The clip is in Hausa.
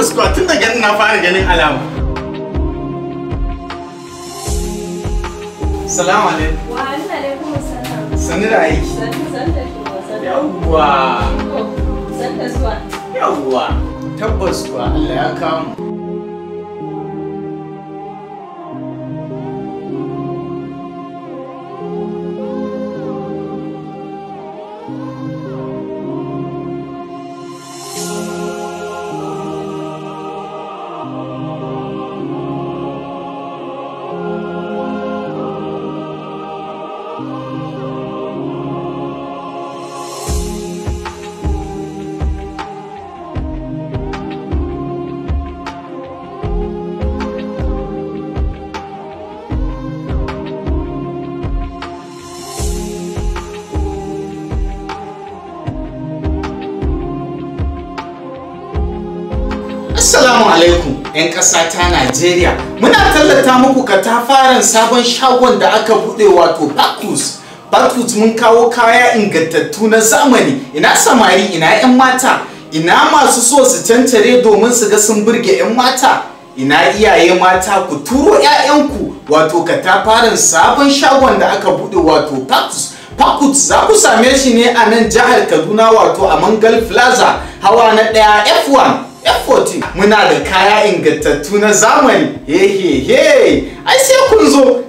tabbas kuwa tun daga na fara ganin alama. Salamu alaikum. Wa alaikum assalam. Sani da aiki. Sani da shi. Yawwa. Sani da zuwa. Yawwa. Tabbas kuwa Allah ya kawo mu. Assalamu alaikum 'yan ƙasa ta Najeriya. Muna tallata muku katafaren sabon shagon da aka buɗe wato Bacchus. Bacchus mun kawo kaya ingantattu na zamani. Ina samari, ina 'yan mata, ina masu so su cancare domin su ga sun burge 'yan mata. Ina iyaye mata ku turo 'ya'yanku wato katafaren sabon shagon da aka buɗe wato Bacchus. Bacchus za ku same shi ne a nan jihar Kaduna wato a Mangal Plaza hawa na 1 F1. F14 muna da kaya ingantattu na zamani. Ai sai kun zo